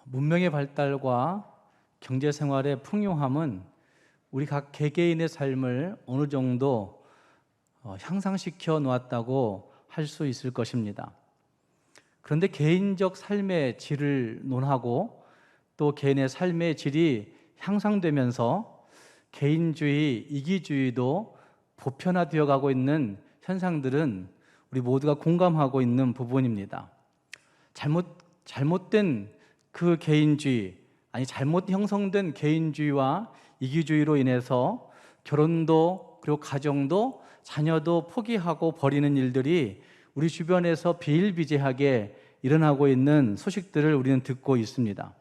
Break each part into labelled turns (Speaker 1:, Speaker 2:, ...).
Speaker 1: 문명의 발달과 경제 생활의 풍요함은 우리 각 개개인의 삶을 어느 정도 향상시켜 놓았다고 할 수 있을 것입니다. 그런데 개인적 삶의 질을 논하고 또 개인의 삶의 질이 향상되면서 개인주의, 이기주의도 보편화되어 가고 있는 현상들은 우리 모두가 공감하고 있는 부분입니다. 잘못된 그 개인주의, 잘못 형성된 개인주의와 이기주의로 인해서 결혼도 그리고 가정도 자녀도 포기하고 버리는 일들이 우리 주변에서 비일비재하게 일어나고 있는 소식들을 우리는 듣고 있습니다.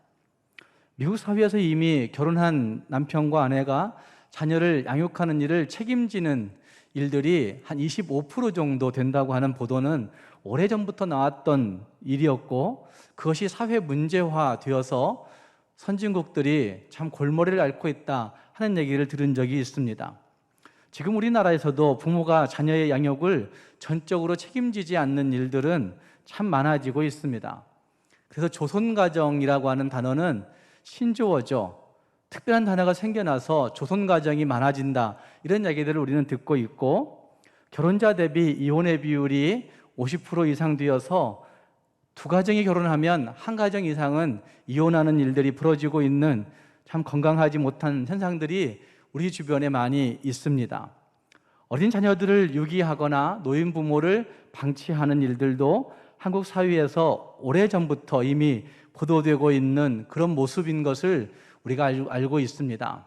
Speaker 1: 미국 사회에서 이미 결혼한 남편과 아내가 자녀를 양육하는 일을 책임지는 일들이 한 25% 정도 된다고 하는 보도는 오래전부터 나왔던 일이었고, 그것이 사회 문제화 되어서 선진국들이 참 골머리를 앓고 있다 하는 얘기를 들은 적이 있습니다. 지금 우리나라에서도 부모가 자녀의 양육을 전적으로 책임지지 않는 일들은 참 많아지고 있습니다. 그래서 조손가정이라고 하는 단어는 신조어죠. 특별한 단어가 생겨나서 조손가정이 많아진다, 이런 얘기들을 우리는 듣고 있고, 결혼자 대비 이혼의 비율이 50% 이상 되어서 두 가정이 결혼하면 한 가정 이상은 이혼하는 일들이 벌어지고 있는 참 건강하지 못한 현상들이 우리 주변에 많이 있습니다. 어린 자녀들을 유기하거나 노인 부모를 방치하는 일들도 한국 사회에서 오래전부터 이미 보도되고 있는 그런 모습인 것을 우리가 알고 있습니다.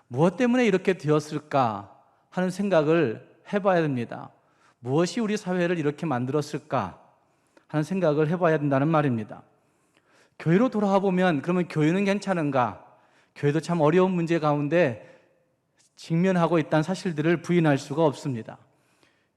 Speaker 1: 무엇 때문에 이렇게 되었을까 하는 생각을 해봐야 됩니다. 무엇이 우리 사회를 이렇게 만들었을까 하는 생각을 해봐야 된다는 말입니다. 교회로 돌아와 보면 그러면 교회는 괜찮은가? 교회도 참 어려운 문제 가운데 직면하고 있다는 사실들을 부인할 수가 없습니다.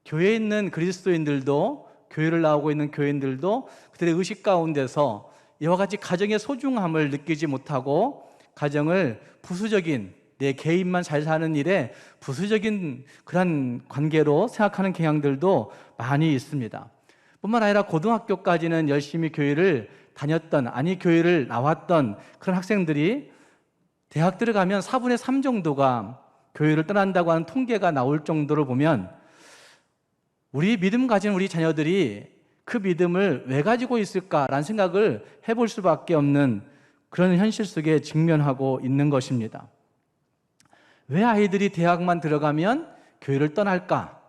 Speaker 1: 교회에 있는 그리스도인들도, 교회를 나오고 있는 교인들도 그들의 의식 가운데서 이와 같이 가정의 소중함을 느끼지 못하고 가정을 부수적인, 내 개인만 잘 사는 일에 부수적인 그런 관계로 생각하는 경향들도 많이 있습니다. 뿐만 아니라 고등학교까지는 열심히 교회를 다녔던, 교회를 나왔던 그런 학생들이 대학 들어가면 4분의 3 정도가 교회를 떠난다고 하는 통계가 나올 정도로 보면, 우리 믿음 가진 우리 자녀들이 그 믿음을 왜 가지고 있을까라는 생각을 해볼 수밖에 없는 그런 현실 속에 직면하고 있는 것입니다. 왜 아이들이 대학만 들어가면 교회를 떠날까?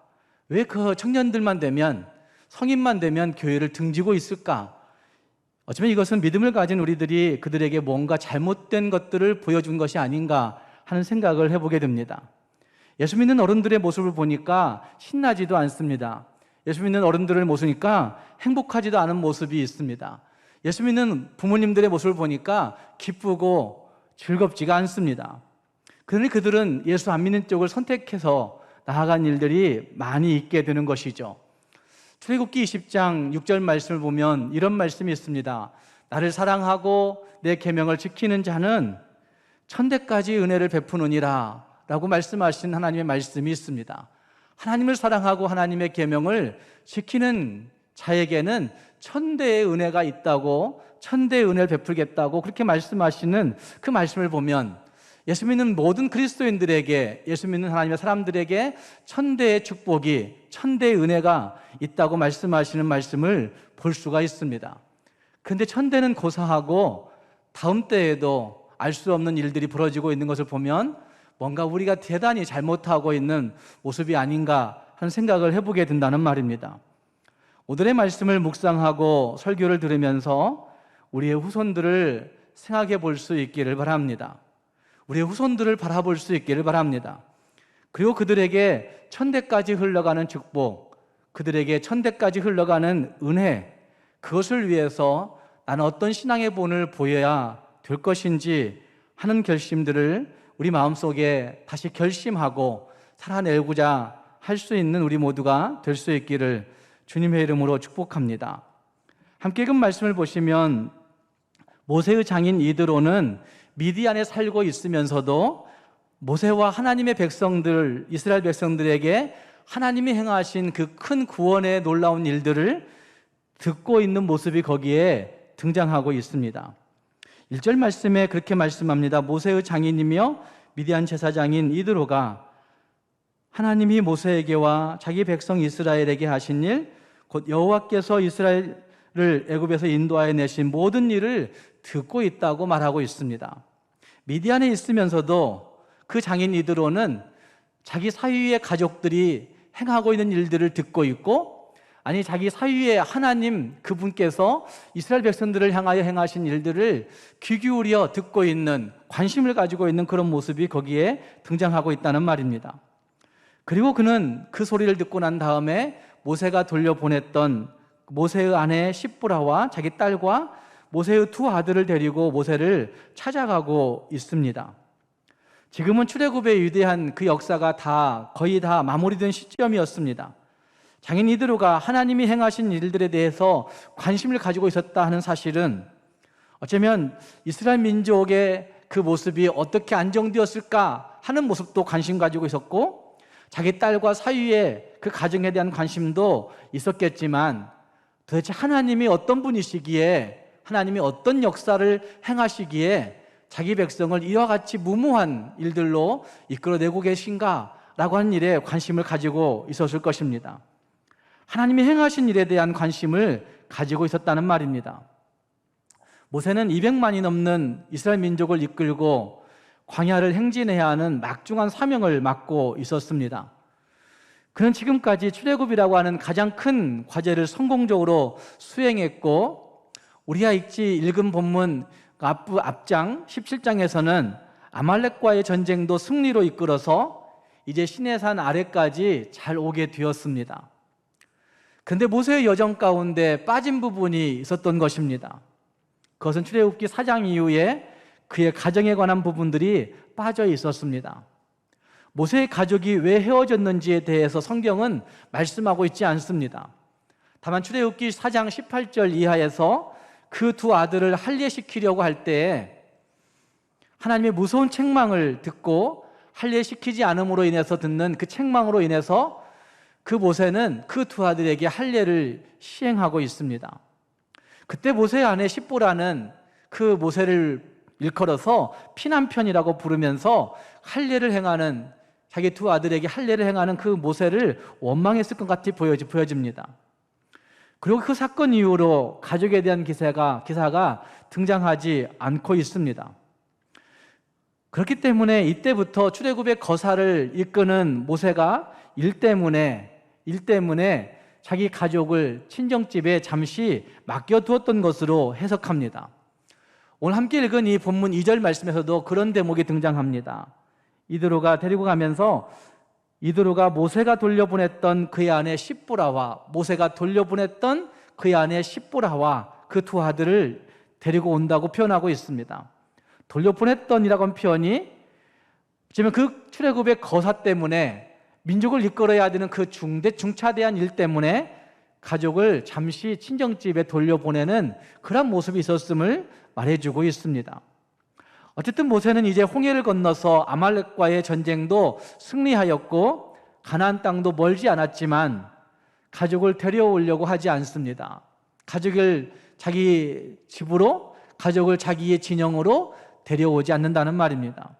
Speaker 1: 왜 그 청년들만 되면, 성인만 되면 교회를 등지고 있을까? 어쩌면 이것은 믿음을 가진 우리들이 그들에게 뭔가 잘못된 것들을 보여준 것이 아닌가 하는 생각을 해보게 됩니다. 예수 믿는 어른들의 모습을 보니까 신나지도 않습니다. 예수 믿는 어른들을 모습이니까 행복하지도 않은 모습이 있습니다. 예수 믿는 부모님들의 모습을 보니까 기쁘고 즐겁지가 않습니다. 그러니 그들은 예수 안 믿는 쪽을 선택해서 나아간 일들이 많이 있게 되는 것이죠. 출애굽기 20장 6절 말씀을 보면 이런 말씀이 있습니다. 나를 사랑하고 내 계명을 지키는 자는 천대까지 은혜를 베푸느니라 라고 말씀하신 하나님의 말씀이 있습니다. 하나님을 사랑하고 하나님의 계명을 지키는 자에게는 천대의 은혜가 있다고, 천대의 은혜를 베풀겠다고 그렇게 말씀하시는 그 말씀을 보면 예수 믿는 모든 그리스도인들에게, 예수 믿는 하나님의 사람들에게 천대의 축복이, 천대의 은혜가 있다고 말씀하시는 말씀을 볼 수가 있습니다. 그런데 천대는 고사하고 다음 때에도 알 수 없는 일들이 벌어지고 있는 것을 보면 뭔가 우리가 대단히 잘못하고 있는 모습이 아닌가 하는 생각을 해보게 된다는 말입니다. 오늘의 말씀을 묵상하고 설교를 들으면서 우리의 후손들을 생각해 볼 수 있기를 바랍니다. 우리의 후손들을 바라볼 수 있기를 바랍니다. 그리고 그들에게 천대까지 흘러가는 축복, 그들에게 천대까지 흘러가는 은혜, 그것을 위해서 나는 어떤 신앙의 본을 보여야 될 것인지 하는 결심들을 우리 마음속에 다시 결심하고 살아내고자 할 수 있는 우리 모두가 될 수 있기를 주님의 이름으로 축복합니다. 함께 읽은 말씀을 보시면 모세의 장인 이드로는 미디안에 살고 있으면서도 모세와 하나님의 백성들, 이스라엘 백성들에게 하나님이 행하신 그 큰 구원의 놀라운 일들을 듣고 있는 모습이 거기에 등장하고 있습니다. 1절 말씀에 그렇게 말씀합니다. 모세의 장인이며 미디안 제사장인 이드로가 하나님이 모세에게와 자기 백성 이스라엘에게 하신 일, 곧 여호와께서 이스라엘을 애굽에서 인도하여 내신 모든 일을 듣고 있다고 말하고 있습니다. 미디안에 있으면서도 그 장인 이드로는 자기 사위의 가족들이 행하고 있는 일들을 듣고 있고, 아니 자기 사위의 하나님 그분께서 이스라엘 백성들을 향하여 행하신 일들을 귀 기울여 듣고 있는, 관심을 가지고 있는 그런 모습이 거기에 등장하고 있다는 말입니다. 그리고 그는 그 소리를 듣고 난 다음에 모세가 돌려보냈던 모세의 아내 십보라와 자기 딸과 모세의 두 아들을 데리고 모세를 찾아가고 있습니다. 지금은 출애굽의 위대한 그 역사가 거의 다 마무리된 시점이었습니다. 장인 이드로가 하나님이 행하신 일들에 대해서 관심을 가지고 있었다 하는 사실은 어쩌면 이스라엘 민족의 그 모습이 어떻게 안정되었을까 하는 모습도 관심 가지고 있었고, 자기 딸과 사위의 그 가정에 대한 관심도 있었겠지만, 도대체 하나님이 어떤 분이시기에, 하나님이 어떤 역사를 행하시기에 자기 백성을 이와 같이 무모한 일들로 이끌어내고 계신가라고 하는 일에 관심을 가지고 있었을 것입니다. 하나님이 행하신 일에 대한 관심을 가지고 있었다는 말입니다. 모세는 200만이 넘는 이스라엘 민족을 이끌고 광야를 행진해야 하는 막중한 사명을 맡고 있었습니다. 그는 지금까지 출애굽이라고 하는 가장 큰 과제를 성공적으로 수행했고, 우리가 읽은 본문 앞장 17장에서는 아말렉과의 전쟁도 승리로 이끌어서 이제 시내산 아래까지 잘 오게 되었습니다. 그런데 모세의 여정 가운데 빠진 부분이 있었던 것입니다. 그것은 출애굽기 4장 이후에 그의 가정에 관한 부분들이 빠져 있었습니다. 모세의 가족이 왜 헤어졌는지에 대해서 성경은 말씀하고 있지 않습니다. 다만 출애굽기 4장 18절 이하에서 그 두 아들을 할례시키려고 할 때에 하나님의 무서운 책망을 듣고 할례시키지 않음으로 인해서 듣는 그 책망으로 인해서 그 모세는 그 두 아들에게 할례를 시행하고 있습니다. 그때 모세의 아내 십보라는 그 모세를 일컬어서 피난편이라고 부르면서 할례를 행하는, 자기 두 아들에게 할례를 행하는 그 모세를 원망했을 것 같이 보여집니다. 그리고 그 사건 이후로 가족에 대한 기사가 등장하지 않고 있습니다. 그렇기 때문에 이때부터 출애굽의 거사를 이끄는 모세가 일 때문에 자기 가족을 친정집에 잠시 맡겨두었던 것으로 해석합니다. 오늘 함께 읽은 이 본문 2절 말씀에서도 그런 대목이 등장합니다. 이드로가 데리고 가면서 이드로가 모세가 돌려보냈던 그의 아내 십보라와 모세가 돌려보냈던 그의 아내 십보라와 그 두 아들을 데리고 온다고 표현하고 있습니다. 돌려보냈던이라고 하는 표현이 지금 그 출애굽의 거사 때문에, 민족을 이끌어야 되는 그 중차대한 일 때문에 가족을 잠시 친정집에 돌려보내는 그런 모습이 있었음을 말해주고 있습니다. 어쨌든 모세는 이제 홍해를 건너서 아말렉과의 전쟁도 승리하였고 가나안 땅도 멀지 않았지만 가족을 데려오려고 하지 않습니다. 가족을 자기 집으로, 가족을 자기의 진영으로 데려오지 않는다는 말입니다.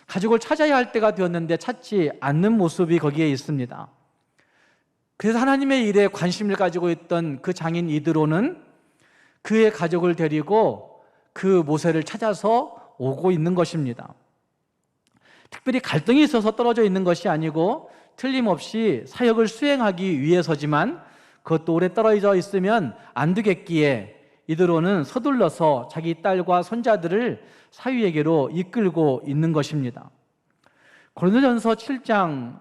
Speaker 1: 가족을 찾아야 할 때가 되었는데 찾지 않는 모습이 거기에 있습니다. 그래서 하나님의 일에 관심을 가지고 있던 그 장인 이드로는 그의 가족을 데리고 그 모세를 찾아서 오고 있는 것입니다. 특별히 갈등이 있어서 떨어져 있는 것이 아니고 틀림없이 사역을 수행하기 위해서지만, 그것도 오래 떨어져 있으면 안 되겠기에 이드로는 서둘러서 자기 딸과 손자들을 사위에게로 이끌고 있는 것입니다. 고린도전서 7장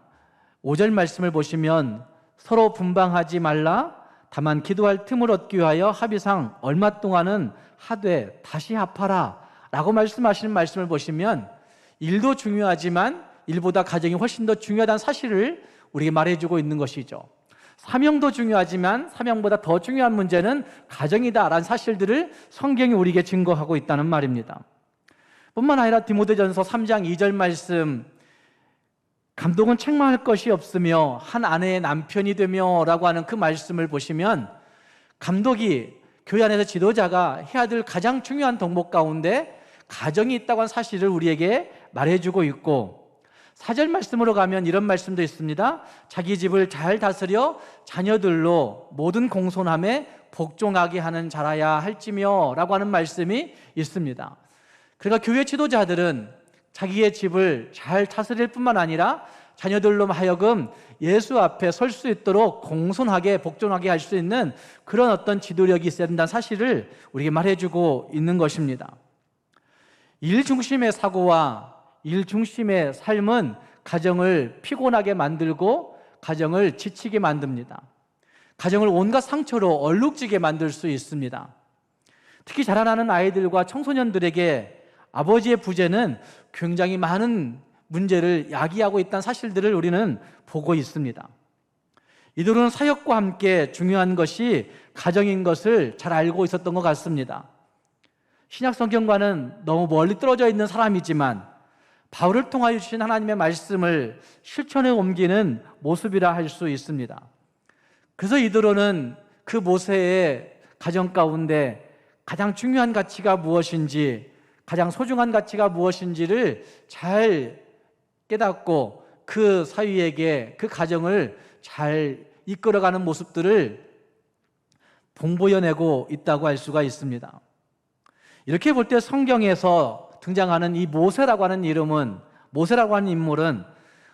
Speaker 1: 5절 말씀을 보시면 서로 분방하지 말라, 다만 기도할 틈을 얻기 위하여 합의상 얼마 동안은 하되 다시 합하라 라고 말씀하시는 말씀을 보시면 일도 중요하지만 일보다 가정이 훨씬 더 중요하다는 사실을 우리에게 말해주고 있는 것이죠. 사명도 중요하지만 사명보다 더 중요한 문제는 가정이다라는 사실들을 성경이 우리에게 증거하고 있다는 말입니다. 뿐만 아니라 디모데전서 3장 2절 말씀, 감독은 책망할 것이 없으며 한 아내의 남편이 되며 라고 하는 그 말씀을 보시면 감독이 교회 안에서 지도자가 해야 될 가장 중요한 덕목 가운데 가정이 있다고 하는 사실을 우리에게 말해주고 있고, 4절 말씀으로 가면 이런 말씀도 있습니다. 자기 집을 잘 다스려 자녀들로 모든 공손함에 복종하게 하는 자라야 할지며 라고 하는 말씀이 있습니다. 그러니까 교회 지도자들은 자기의 집을 잘 다스릴 뿐만 아니라 자녀들로 하여금 예수 앞에 설 수 있도록 공손하게 복종하게 할 수 있는 그런 어떤 지도력이 있어야 된다는 사실을 우리에게 말해주고 있는 것입니다. 일 중심의 사고와 일 중심의 삶은 가정을 피곤하게 만들고 가정을 지치게 만듭니다. 가정을 온갖 상처로 얼룩지게 만들 수 있습니다. 특히 자라나는 아이들과 청소년들에게 아버지의 부재는 굉장히 많은 문제를 야기하고 있다는 사실들을 우리는 보고 있습니다. 이들은 사역과 함께 중요한 것이 가정인 것을 잘 알고 있었던 것 같습니다. 신약 성경과는 너무 멀리 떨어져 있는 사람이지만 바울을 통하여 주신 하나님의 말씀을 실천에 옮기는 모습이라 할 수 있습니다. 그래서 이들은 그 모세의 가정 가운데 가장 중요한 가치가 무엇인지, 가장 소중한 가치가 무엇인지를 잘 깨닫고 그 사위에게 그 가정을 잘 이끌어가는 모습들을 봉보여내고 있다고 할 수가 있습니다. 이렇게 볼 때 성경에서 등장하는 이 모세라고 하는 이름은, 모세라고 하는 인물은,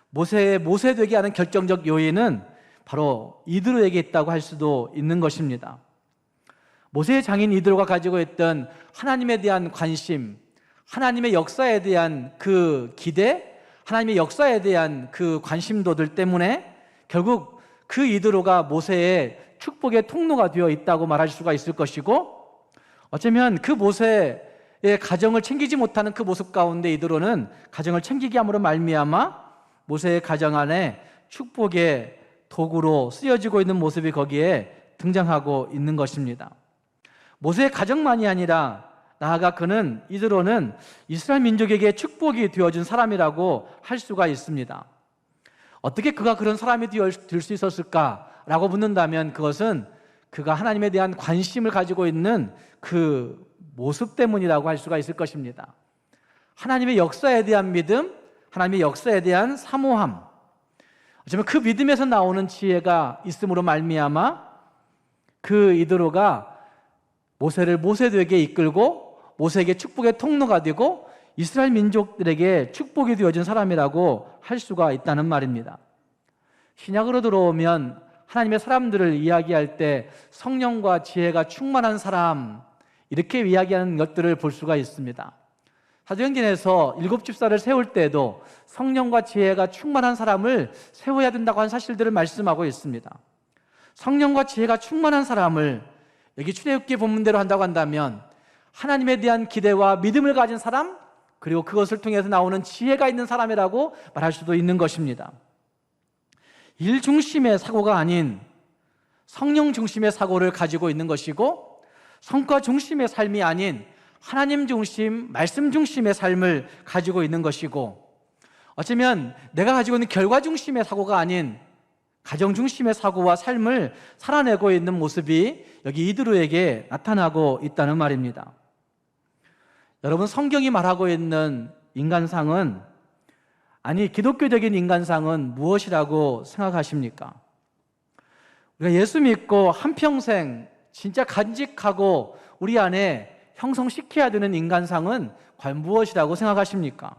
Speaker 1: 모세의 모세되게 하는 결정적 요인은 바로 이드로에게 있다고 할 수도 있는 것입니다. 모세의 장인 이드로가 가지고 있던 하나님에 대한 관심, 하나님의 역사에 대한 그 기대, 하나님의 역사에 대한 그 관심도들 때문에 결국 그 이드로가 모세의 축복의 통로가 되어 있다고 말할 수가 있을 것이고, 어쩌면 그 모세의 가정을 챙기지 못하는 그 모습 가운데 이드로는 가정을 챙기게 함으로 말미암아 모세의 가정 안에 축복의 도구로 쓰여지고 있는 모습이 거기에 등장하고 있는 것입니다. 모세의 가정만이 아니라 나아가 그는, 이드로는 이스라엘 민족에게 축복이 되어준 사람이라고 할 수가 있습니다. 어떻게 그가 그런 사람이 될 수 있었을까라고 묻는다면 그것은 그가 하나님에 대한 관심을 가지고 있는 그 모습 때문이라고 할 수가 있을 것입니다. 하나님의 역사에 대한 믿음, 하나님의 역사에 대한 사모함, 어쩌면 그 믿음에서 나오는 지혜가 있음으로 말미암아 그 이드로가 모세를 모세되게 이끌고 모세에게 축복의 통로가 되고 이스라엘 민족들에게 축복이 되어진 사람이라고 할 수가 있다는 말입니다. 신약으로 들어오면 하나님의 사람들을 이야기할 때 성령과 지혜가 충만한 사람, 이렇게 이야기하는 것들을 볼 수가 있습니다. 사도행전에서 7집사를 세울 때도 성령과 지혜가 충만한 사람을 세워야 된다고 하는 사실들을 말씀하고 있습니다. 성령과 지혜가 충만한 사람을 여기 출애굽기 본문대로 한다고 한다면 하나님에 대한 기대와 믿음을 가진 사람, 그리고 그것을 통해서 나오는 지혜가 있는 사람이라고 말할 수도 있는 것입니다. 일 중심의 사고가 아닌 성령 중심의 사고를 가지고 있는 것이고, 성과 중심의 삶이 아닌 하나님 중심, 말씀 중심의 삶을 가지고 있는 것이고, 어쩌면 내가 가지고 있는 결과 중심의 사고가 아닌 가정 중심의 사고와 삶을 살아내고 있는 모습이 여기 이드로에게 나타나고 있다는 말입니다. 여러분, 성경이 말하고 있는 인간상은, 아니 기독교적인 인간상은 무엇이라고 생각하십니까? 우리가 예수 믿고 한평생 진짜 간직하고 우리 안에 형성시켜야 되는 인간상은 과연 무엇이라고 생각하십니까?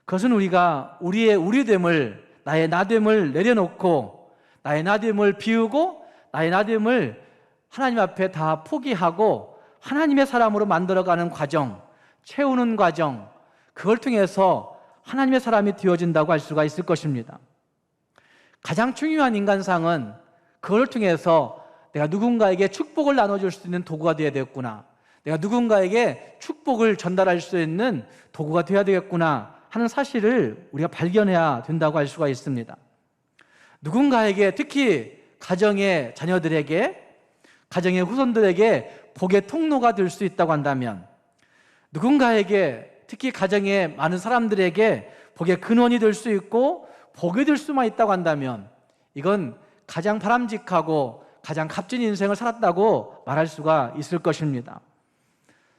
Speaker 1: 그것은 우리가 우리의 우리됨을, 나의 나됨을 내려놓고 나의 나됨을 비우고 나의 나됨을 하나님 앞에 다 포기하고 하나님의 사람으로 만들어가는 과정, 채우는 과정, 그걸 통해서 하나님의 사람이 되어진다고 할 수가 있을 것입니다. 가장 중요한 인간상은 그걸 통해서 내가 누군가에게 축복을 나눠줄 수 있는 도구가 되어야 되겠구나, 내가 누군가에게 축복을 전달할 수 있는 도구가 되어야 되겠구나 하는 사실을 우리가 발견해야 된다고 할 수가 있습니다. 누군가에게, 특히 가정의 자녀들에게, 가정의 후손들에게 복의 통로가 될 수 있다고 한다면, 누군가에게, 특히 가정의 많은 사람들에게 복의 근원이 될 수 있고 복이 될 수만 있다고 한다면, 이건 가장 바람직하고 가장 값진 인생을 살았다고 말할 수가 있을 것입니다.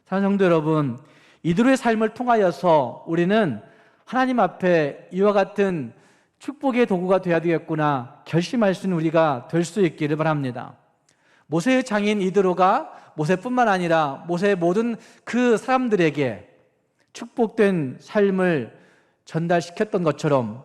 Speaker 1: 사랑하는 성도 여러분, 이들의 삶을 통하여서 우리는 하나님 앞에 이와 같은 축복의 도구가 되어야 되겠구나 결심할 수 있는 우리가 될 수 있기를 바랍니다. 모세의 장인 이드로가 모세뿐만 아니라 모세의 모든 그 사람들에게 축복된 삶을 전달시켰던 것처럼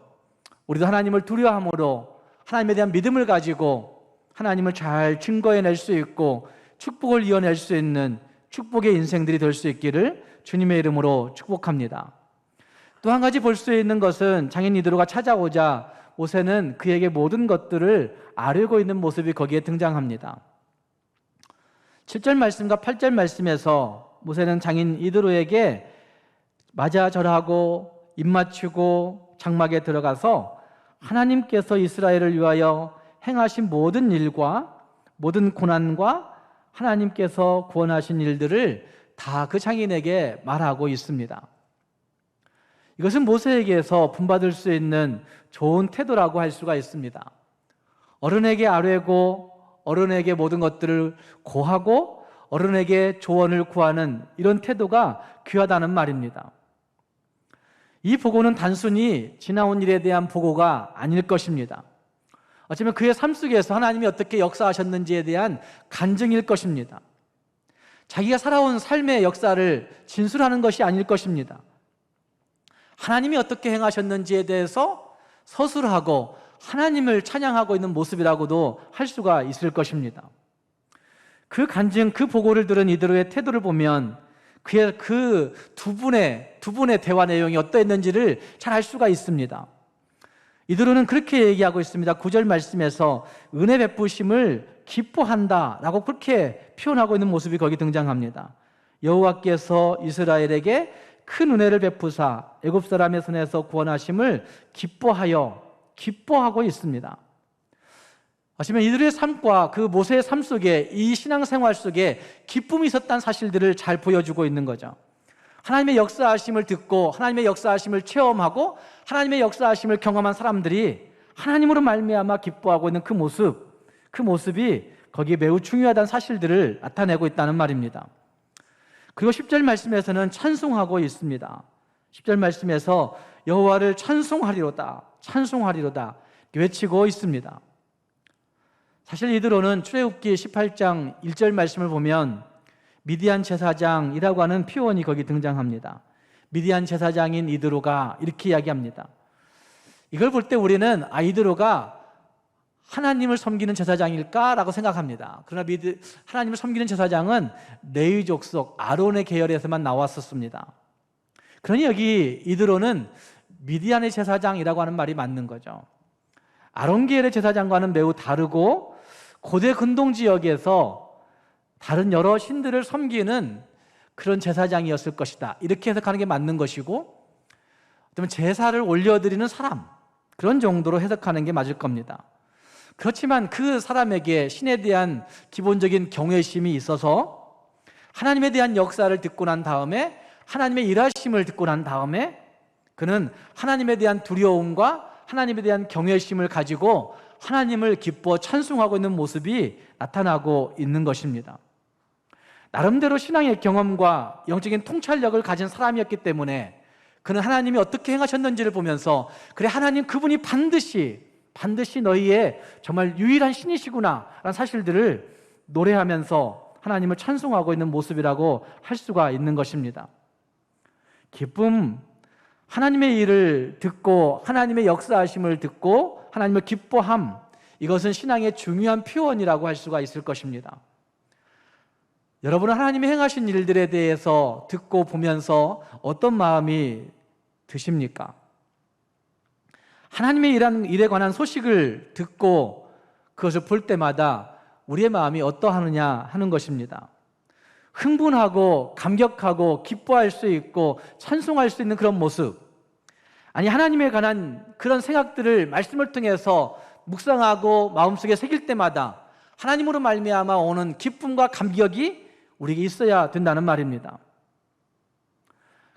Speaker 1: 우리도 하나님을 두려워함으로 하나님에 대한 믿음을 가지고 하나님을 잘 증거해낼 수 있고 축복을 이어낼 수 있는 축복의 인생들이 될 수 있기를 주님의 이름으로 축복합니다. 또 한 가지 볼 수 있는 것은 장인 이드로가 찾아오자 모세는 그에게 모든 것들을 아뢰고 있는 모습이 거기에 등장합니다. 7절 말씀과 8절 말씀에서 모세는 장인 이드로에게 맞아 절하고 입맞추고 장막에 들어가서 하나님께서 이스라엘을 위하여 행하신 모든 일과 모든 고난과 하나님께서 구원하신 일들을 다 그 장인에게 말하고 있습니다. 이것은 모세에게서 본받을 수 있는 좋은 태도라고 할 수가 있습니다. 어른에게 아뢰고 어른에게 모든 것들을 고하고 어른에게 조언을 구하는 이런 태도가 귀하다는 말입니다. 이 보고는 단순히 지나온 일에 대한 보고가 아닐 것입니다. 어쩌면 그의 삶 속에서 하나님이 어떻게 역사하셨는지에 대한 간증일 것입니다. 자기가 살아온 삶의 역사를 진술하는 것이 아닐 것입니다. 하나님이 어떻게 행하셨는지에 대해서 서술하고 하나님을 찬양하고 있는 모습이라고도 할 수가 있을 것입니다. 그 간증, 그 보고를 들은 이드로의 태도를 보면 그의 그 두 분의 대화 내용이 어떠했는지를 잘 알 수가 있습니다. 이드로는 그렇게 얘기하고 있습니다. 9절 말씀에서 은혜 베푸심을 기뻐한다 라고 그렇게 표현하고 있는 모습이 거기 등장합니다. 여호와께서 이스라엘에게 큰 은혜를 베푸사 애굽 사람의 손에서 구원하심을 기뻐하고 있습니다. 아시면 이들의 삶과 그 모세의 삶 속에 이 신앙생활 속에 기쁨이 있었다는 사실들을 잘 보여주고 있는 거죠. 하나님의 역사하심을 듣고 하나님의 역사하심을 체험하고 하나님의 역사하심을 경험한 사람들이 하나님으로 말미암아 기뻐하고 있는 그 모습이 거기에 매우 중요하다는 사실들을 나타내고 있다는 말입니다. 그리고 10절 말씀에서는 찬송하고 있습니다. 10절 말씀에서 여호와를 찬송하리로다 외치고 있습니다. 사실 이드로는 출애굽기 18장 1절 말씀을 보면 미디안 제사장이라고 하는 표현이 거기 등장합니다. 미디안 제사장인 이드로가 이렇게 이야기합니다. 이걸 볼 때 우리는 이드로가 하나님을 섬기는 제사장일까라고 생각합니다. 그러나 하나님을 섬기는 제사장은 레위 족속 아론의 계열에서만 나왔었습니다. 그러니 여기 이드로는 미디안의 제사장이라고 하는 말이 맞는 거죠. 아론 계열의 제사장과는 매우 다르고 고대 근동 지역에서 다른 여러 신들을 섬기는 그런 제사장이었을 것이다. 이렇게 해석하는 게 맞는 것이고, 어쩌면 제사를 올려드리는 사람, 그런 정도로 해석하는 게 맞을 겁니다. 그렇지만 그 사람에게 신에 대한 기본적인 경외심이 있어서 하나님에 대한 역사를 듣고 난 다음에 하나님의 일하심을 듣고 난 다음에 그는 하나님에 대한 두려움과 하나님에 대한 경외심을 가지고 하나님을 기뻐 찬송하고 있는 모습이 나타나고 있는 것입니다. 나름대로 신앙의 경험과 영적인 통찰력을 가진 사람이었기 때문에 그는 하나님이 어떻게 행하셨는지를 보면서 그래, 하나님 그분이 반드시 너희의 정말 유일한 신이시구나 라는 사실들을 노래하면서 하나님을 찬송하고 있는 모습이라고 할 수가 있는 것입니다. 기쁨, 하나님의 일을 듣고 하나님의 역사하심을 듣고 하나님을 기뻐함, 이것은 신앙의 중요한 표현이라고 할 수가 있을 것입니다. 여러분은 하나님이 행하신 일들에 대해서 듣고 보면서 어떤 마음이 드십니까? 하나님의 일에 관한 소식을 듣고 그것을 볼 때마다 우리의 마음이 어떠하느냐 하는 것입니다. 흥분하고 감격하고 기뻐할 수 있고 찬송할 수 있는 그런 모습, 아니 하나님에 관한 그런 생각들을 말씀을 통해서 묵상하고 마음속에 새길 때마다 하나님으로 말미암아 오는 기쁨과 감격이 우리에게 있어야 된다는 말입니다.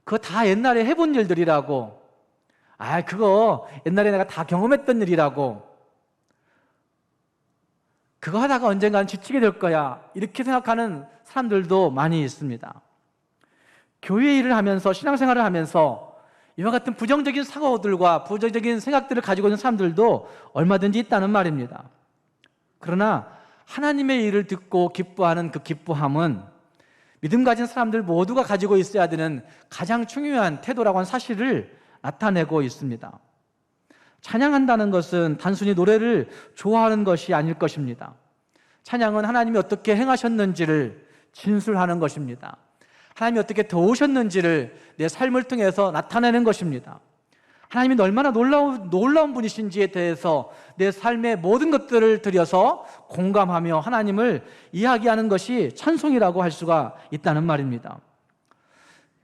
Speaker 1: 그거 다 옛날에 해본 일들이라고, 그거 옛날에 내가 다 경험했던 일이라고, 그거 하다가 언젠가는 지치게 될 거야, 이렇게 생각하는 사람들도 많이 있습니다. 교회 일을 하면서, 신앙생활을 하면서 이와 같은 부정적인 사고들과 부정적인 생각들을 가지고 있는 사람들도 얼마든지 있다는 말입니다. 그러나 하나님의 일을 듣고 기뻐하는 그 기뻐함은 믿음 가진 사람들 모두가 가지고 있어야 되는 가장 중요한 태도라고 하는 사실을 나타내고 있습니다. 찬양한다는 것은 단순히 노래를 좋아하는 것이 아닐 것입니다. 찬양은 하나님이 어떻게 행하셨는지를 진술하는 것입니다. 하나님이 어떻게 도우셨는지를 내 삶을 통해서 나타내는 것입니다. 하나님이 얼마나 놀라운 분이신지에 대해서 내 삶의 모든 것들을 들여서 공감하며 하나님을 이야기하는 것이 찬송이라고 할 수가 있다는 말입니다.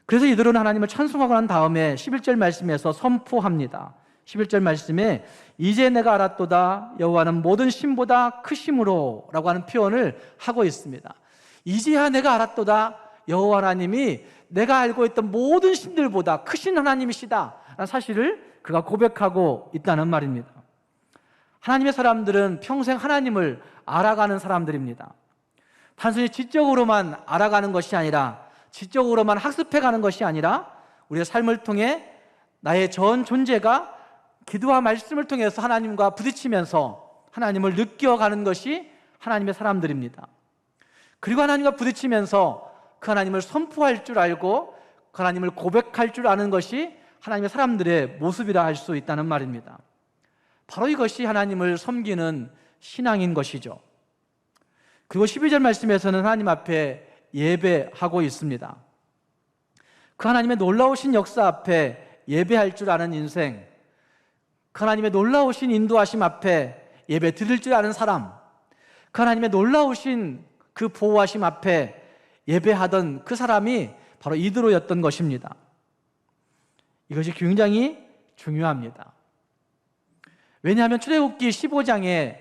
Speaker 1: 그래서 이들은 하나님을 찬송하고 난 다음에 11절 말씀에서 선포합니다. 11절 말씀에 이제 내가 알았도다 여호와는 모든 신보다 크심으로 라고 하는 표현을 하고 있습니다. 이제야 내가 알았도다 여호와 하나님이 내가 알고 있던 모든 신들보다 크신 하나님이시다 라는 사실을 그가 고백하고 있다는 말입니다. 하나님의 사람들은 평생 하나님을 알아가는 사람들입니다. 단순히 지적으로만 알아가는 것이 아니라, 지적으로만 학습해가는 것이 아니라 우리의 삶을 통해 나의 전 존재가 기도와 말씀을 통해서 하나님과 부딪히면서 하나님을 느껴가는 것이 하나님의 사람들입니다. 그리고 하나님과 부딪히면서 그 하나님을 선포할 줄 알고 그 하나님을 고백할 줄 아는 것이 하나님의 사람들의 모습이라 할 수 있다는 말입니다. 바로 이것이 하나님을 섬기는 신앙인 것이죠. 그리고 12절 말씀에서는 하나님 앞에 예배하고 있습니다. 그 하나님의 놀라우신 역사 앞에 예배할 줄 아는 인생, 그 하나님의 놀라우신 인도하심 앞에 예배 드릴 줄 아는 사람, 그 하나님의 놀라우신 그 보호하심 앞에 예배하던 그 사람이 바로 이드로였던 것입니다. 이것이 굉장히 중요합니다. 왜냐하면 출애굽기 15장에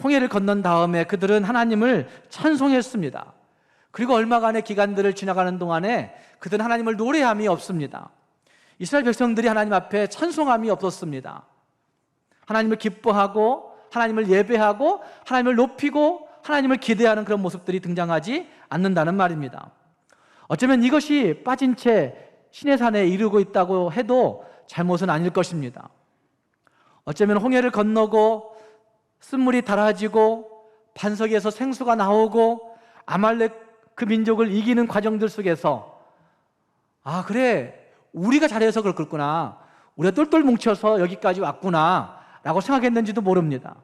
Speaker 1: 홍해를 건넌 다음에 그들은 하나님을 찬송했습니다. 그리고 얼마간의 기간들을 지나가는 동안에 그들은 하나님을 노래함이 없습니다. 이스라엘 백성들이 하나님 앞에 찬송함이 없었습니다. 하나님을 기뻐하고 하나님을 예배하고 하나님을 높이고 하나님을 기대하는 그런 모습들이 등장하지 않는다는 말입니다. 어쩌면 이것이 빠진 채 신의 산에 이르고 있다고 해도 잘못은 아닐 것입니다. 어쩌면 홍해를 건너고 쓴물이 달아지고 반석에서 생수가 나오고 아말렉 그 민족을 이기는 과정들 속에서 아 그래 우리가 잘해서 그렇구나, 우리가 똘똘 뭉쳐서 여기까지 왔구나 라고 생각했는지도 모릅니다.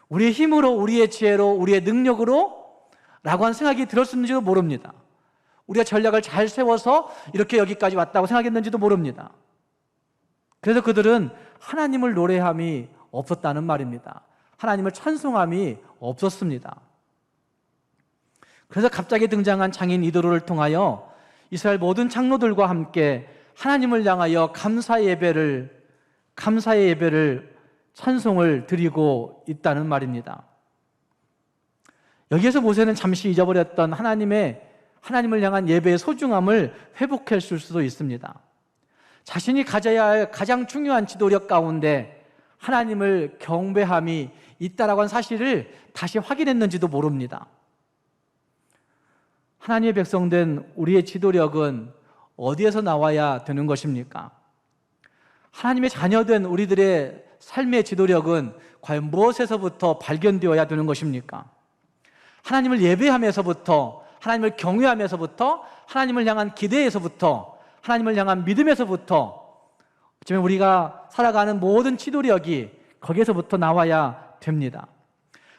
Speaker 1: 우리의 힘으로, 우리의 지혜로, 우리의 능력으로 라고 한 생각이 들었는지도 모릅니다. 우리가 전략을 잘 세워서 이렇게 여기까지 왔다고 생각했는지도 모릅니다. 그래서 그들은 하나님을 노래함이 없었다는 말입니다. 하나님을 찬송함이 없었습니다. 그래서 갑자기 등장한 장인 이드로를 통하여 이스라엘 모든 장로들과 함께 하나님을 향하여 감사의 예배를 찬송을 드리고 있다는 말입니다. 여기에서 모세는 잠시 잊어버렸던 하나님을 향한 예배의 소중함을 회복했을 수도 있습니다. 자신이 가져야 할 가장 중요한 지도력 가운데 하나님을 경배함이 있다라고 한 사실을 다시 확인했는지도 모릅니다. 하나님의 백성된 우리의 지도력은 어디에서 나와야 되는 것입니까? 하나님의 자녀된 우리들의 삶의 지도력은 과연 무엇에서부터 발견되어야 되는 것입니까? 하나님을 예배하면서부터, 하나님을 경외하면서부터, 하나님을 향한 기대에서부터, 하나님을 향한 믿음에서부터, 어쩌면 우리가 살아가는 모든 지도력이 거기에서부터 나와야 됩니다.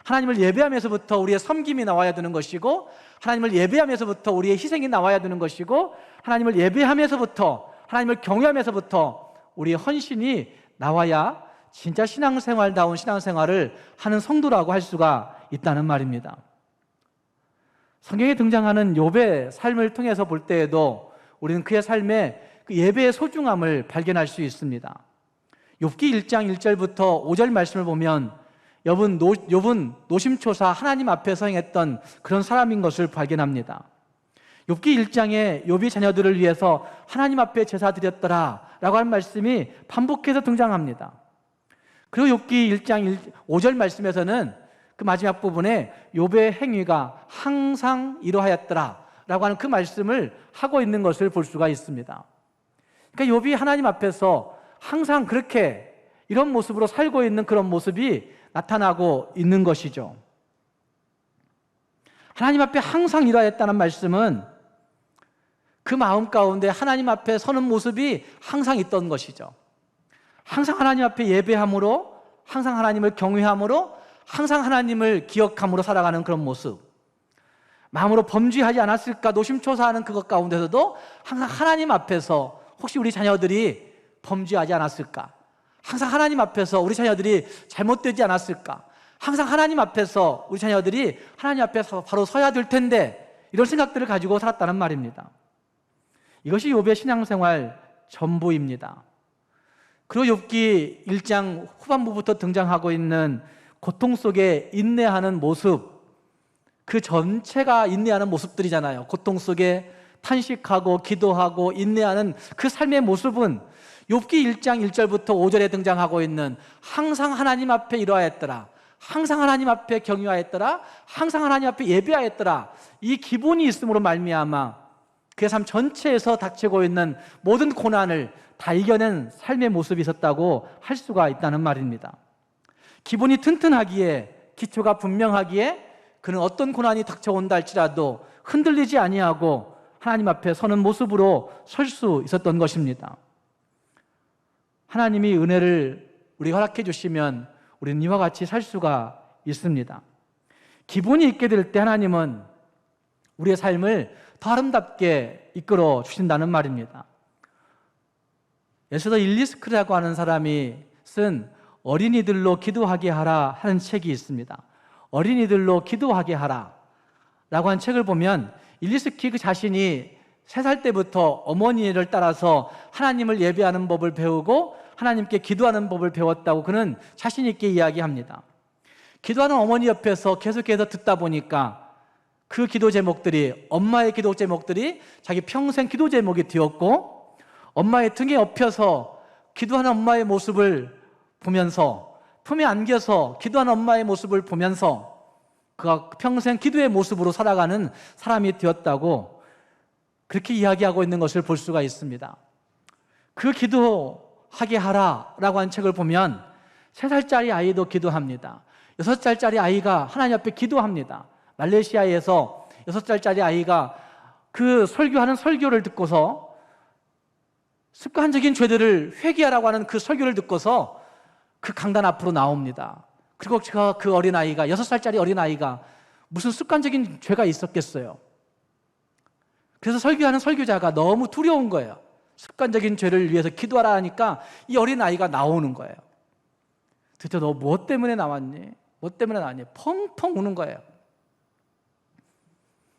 Speaker 1: 하나님을 예배하면서부터 우리의 섬김이 나와야 되는 것이고, 하나님을 예배하면서부터 우리의 희생이 나와야 되는 것이고, 하나님을 예배하면서부터, 하나님을 경외하면서부터 우리의 헌신이 나와야 진짜 신앙생활다운 신앙생활을 하는 성도라고 할 수가 있다는 말입니다. 성경에 등장하는 욥의 삶을 통해서 볼 때에도 우리는 그의 삶에 그 예배의 소중함을 발견할 수 있습니다. 욥기 1장 1절부터 5절 말씀을 보면 욥은 노심초사 하나님 앞에서 행했던 그런 사람인 것을 발견합니다. 욥기 1장에 욥이 자녀들을 위해서 하나님 앞에 제사 드렸더라 라고 하는 말씀이 반복해서 등장합니다. 그리고 욥기 1장 5절 말씀에서는 그 마지막 부분에 욥의 행위가 항상 이러하였더라 라고 하는 그 말씀을 하고 있는 것을 볼 수가 있습니다. 그러니까 욥이 하나님 앞에서 항상 그렇게 이런 모습으로 살고 있는 그런 모습이 나타나고 있는 것이죠. 하나님 앞에 항상 이러하였다는 말씀은 그 마음 가운데 하나님 앞에 서는 모습이 항상 있던 것이죠. 항상 하나님 앞에 예배함으로, 항상 하나님을 경외함으로, 항상 하나님을 기억함으로 살아가는 그런 모습. 마음으로 범죄하지 않았을까 노심초사하는 그것 가운데서도 항상 하나님 앞에서 혹시 우리 자녀들이 범죄하지 않았을까? 항상 하나님 앞에서 우리 자녀들이 잘못되지 않았을까? 항상 하나님 앞에서 우리 자녀들이 하나님 앞에서 바로 서야 될 텐데, 이런 생각들을 가지고 살았다는 말입니다. 이것이 욥의 신앙생활 전부입니다. 그리고 욥기 1장 후반부부터 등장하고 있는 고통 속에 인내하는 모습, 그 전체가 인내하는 모습들이잖아요. 고통 속에 탄식하고 기도하고 인내하는 그 삶의 모습은 욥기 1장 1절부터 5절에 등장하고 있는 항상 하나님 앞에 이러하였더라, 항상 하나님 앞에 경유하였더라, 항상 하나님 앞에 예배하였더라, 이 기본이 있음으로 말미암아 그의 삶 전체에서 닥치고 있는 모든 고난을 다 이겨낸 삶의 모습이 있었다고 할 수가 있다는 말입니다. 기본이 튼튼하기에, 기초가 분명하기에 그는 어떤 고난이 닥쳐온다 할지라도 흔들리지 아니하고 하나님 앞에 서는 모습으로 설 수 있었던 것입니다. 하나님이 은혜를 우리가 허락해 주시면 우리는 이와 같이 살 수가 있습니다. 기본이 있게 될 때 하나님은 우리의 삶을 더 아름답게 이끌어 주신다는 말입니다. 에스더 일리스크라고 하는 사람이 쓴 어린이들로 기도하게 하라 하는 책이 있습니다. 어린이들로 기도하게 하라 라고 한 책을 보면 일리스키 그 자신이 3살 때부터 어머니를 따라서 하나님을 예배하는 법을 배우고 하나님께 기도하는 법을 배웠다고 그는 자신 있게 이야기합니다. 기도하는 어머니 옆에서 계속해서 듣다 보니까 그 기도 제목들이, 엄마의 기도 제목들이 자기 평생 기도 제목이 되었고, 엄마의 등에 엎여서 기도하는 엄마의 모습을 보면서, 품에 안겨서 기도하는 엄마의 모습을 보면서 그가 평생 기도의 모습으로 살아가는 사람이 되었다고 그렇게 이야기하고 있는 것을 볼 수가 있습니다. 그 기도하게 하라라고 한 책을 보면 3살짜리 아이도 기도합니다. 6살짜리 아이가 하나님 앞에 기도합니다. 말레이시아에서 6살짜리 아이가 그 설교하는 설교를 듣고서 습관적인 죄들을 회개하라고 하는 그 설교를 듣고서 그 강단 앞으로 나옵니다. 그리고 그 어린아이가, 6살짜리 어린아이가 무슨 습관적인 죄가 있었겠어요. 그래서 설교하는 설교자가 너무 두려운 거예요. 습관적인 죄를 위해서 기도하라 하니까 이 어린아이가 나오는 거예요. 도대체 너 뭐 때문에 나왔니? 뭐 때문에 나왔니? 펑펑 우는 거예요.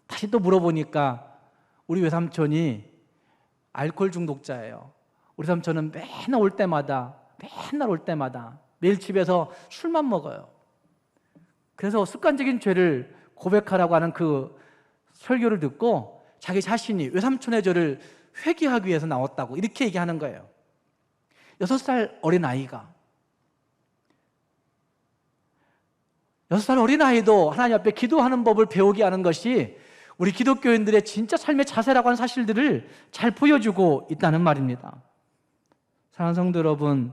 Speaker 1: 다시 또 물어보니까 우리 외삼촌이 알코올 중독자예요. 우리 삼촌은 맨날 올 때마다 매일 집에서 술만 먹어요. 그래서 습관적인 죄를 고백하라고 하는 그 설교를 듣고 자기 자신이 외삼촌의 죄를 회개하기 위해서 나왔다고 이렇게 얘기하는 거예요. 6살 어린아이가, 6살 어린아이도 하나님 앞에 기도하는 법을 배우게 하는 것이 우리 기독교인들의 진짜 삶의 자세라고 하는 사실들을 잘 보여주고 있다는 말입니다. 사랑하는 성도 여러분,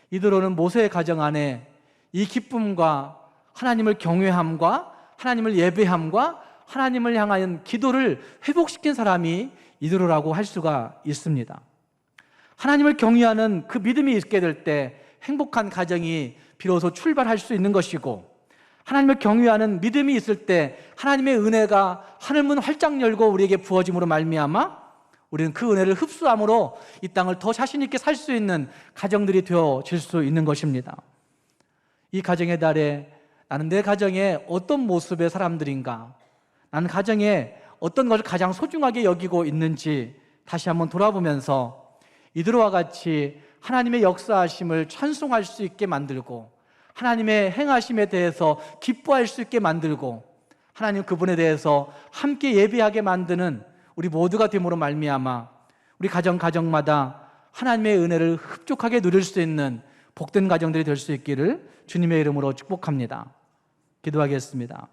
Speaker 1: 이들로는 모세의 가정 안에 이 기쁨과 하나님을 경외함과 하나님을 예배함과 하나님을 향한 기도를 회복시킨 사람이 이드로라고 할 수가 있습니다. 하나님을 경외하는 그 믿음이 있게 될 때 행복한 가정이 비로소 출발할 수 있는 것이고, 하나님을 경외하는 믿음이 있을 때 하나님의 은혜가 하늘문 활짝 열고 우리에게 부어짐으로 말미암아 우리는 그 은혜를 흡수함으로 이 땅을 더 자신 있게 살 수 있는 가정들이 되어질 수 있는 것입니다. 이 가정의 달에 나는 내 가정에 어떤 모습의 사람들인가, 나는 가정에 어떤 것을 가장 소중하게 여기고 있는지 다시 한번 돌아보면서 이들과 같이 하나님의 역사하심을 찬송할 수 있게 만들고, 하나님의 행하심에 대해서 기뻐할 수 있게 만들고, 하나님 그분에 대해서 함께 예배하게 만드는 우리 모두가 됨으로 말미암아 우리 가정마다 하나님의 은혜를 흡족하게 누릴 수 있는 복된 가정들이 될 수 있기를 주님의 이름으로 축복합니다. 기도하겠습니다.